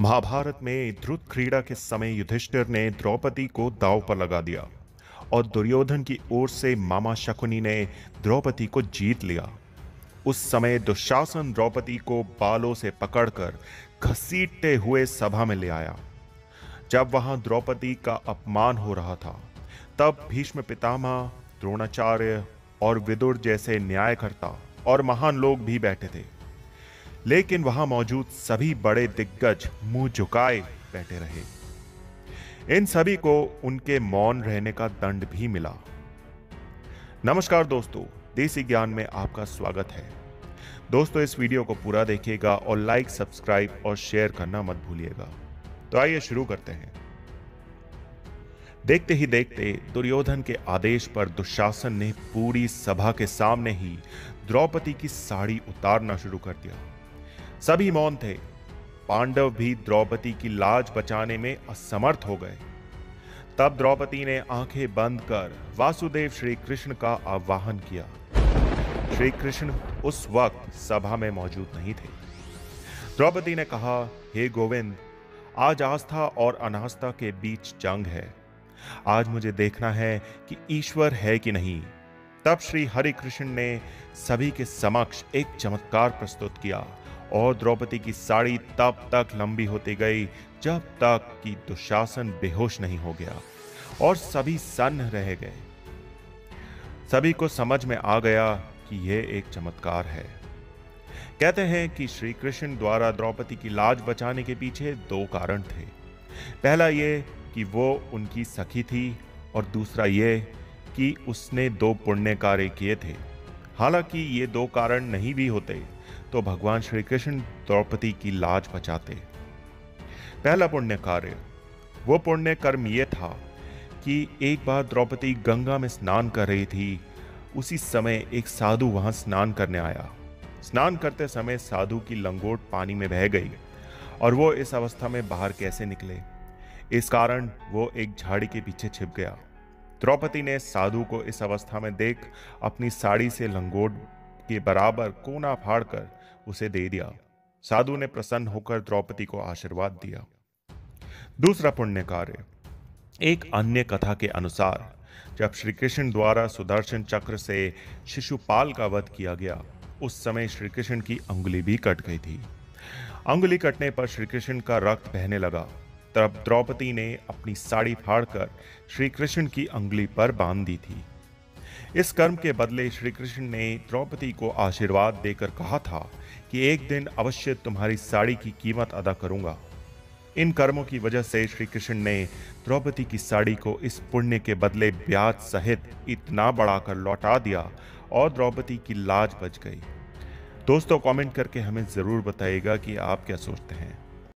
महाभारत में ध्रुव क्रीड़ा के समय युधिष्ठिर ने द्रौपदी को दांव पर लगा दिया और दुर्योधन की ओर से मामा शकुनी ने द्रौपदी को जीत लिया। उस समय दुशासन द्रौपदी को बालों से पकड़कर घसीटते हुए सभा में ले आया। जब वहां द्रौपदी का अपमान हो रहा था, तब भीष्म पितामह, द्रोणाचार्य और विदुर जैसे न्यायकर्ता और महान लोग भी बैठे थे। लेकिन वहां मौजूद सभी बड़े दिग्गज मुंह झुकाए बैठे रहे। इन सभी को उनके मौन रहने का दंड भी मिला। नमस्कार दोस्तों, देसी ज्ञान में आपका स्वागत है। दोस्तों, इस वीडियो को पूरा देखिएगा और लाइक, सब्सक्राइब और शेयर करना मत भूलिएगा। तो आइए शुरू करते हैं। देखते ही देखते दुर्योधन के आदेश पर दुशासन ने पूरी सभा के सामने ही द्रौपदी की साड़ी उतारना शुरू कर दिया। सभी मौन थे। पांडव भी द्रौपदी की लाज बचाने में असमर्थ हो गए। तब द्रौपदी ने आंखें बंद कर वासुदेव श्री कृष्ण का आवाहन किया। श्री कृष्ण उस वक्त सभा में मौजूद नहीं थे। द्रौपदी ने कहा, हे गोविंद, आज आस्था और अनास्था के बीच जंग है। आज मुझे देखना है कि ईश्वर है कि नहीं। तब श्री हरि कृष्ण ने सभी के समक्ष एक चमत्कार प्रस्तुत किया और द्रौपदी की साड़ी तब तक लंबी होती गई जब तक कि दुशासन बेहोश नहीं हो गया और सभी सन्न रह गए। सभी को समझ में आ गया कि यह एक चमत्कार है। कहते हैं कि श्री कृष्ण द्वारा द्रौपदी की लाज बचाने के पीछे दो कारण थे। पहला ये कि वो उनकी सखी थी और दूसरा ये कि उसने दो पुण्य कार्य किए थे। हालांकि ये दो कारण नहीं भी होते तो भगवान श्री कृष्ण द्रौपदी की लाज बचाते। पहला पुण्य कार्य, वो पुण्य कर्म ये था कि एक बार द्रौपदी गंगा में स्नान कर रही थी। उसी समय एक साधु वहां स्नान करने आया। स्नान करते समय साधु की लंगोट पानी में बह गई और वो इस अवस्था में बाहर कैसे निकले। इस कारण वो एक झाड़ी के पीछे छिप गया। द्रौपदी ने साधु को इस अवस्था में देख अपनी साड़ी से लंगोट के बराबर कोना फाड़कर उसे दे दिया। साधु ने प्रसन्न होकर द्रौपदी को आशीर्वाद दिया। दूसरा पुण्य कार्य, एक अन्य कथा के अनुसार जब श्री कृष्ण द्वारा सुदर्शन चक्र से शिशुपाल का वध किया गया, उस समय श्री कृष्ण की अंगुली भी कट गई थी। अंगुली कटने पर श्री कृष्ण का रक्त बहने लगा। तब द्रौपदी ने अपनी साड़ी फाड़कर श्री कृष्ण की अंगुली पर बांध दी थी। इस कर्म के बदले श्री कृष्ण ने द्रौपदी को आशीर्वाद देकर कहा था कि एक दिन अवश्य तुम्हारी साड़ी की कीमत अदा करूंगा। इन कर्मों की वजह से श्री कृष्ण ने द्रौपदी की साड़ी को इस पुण्य के बदले ब्याज सहित इतना बढ़ाकर लौटा दिया और द्रौपदी की लाज बच गई। दोस्तों, कमेंट करके हमें जरूर बताइएगा कि आप क्या सोचते हैं।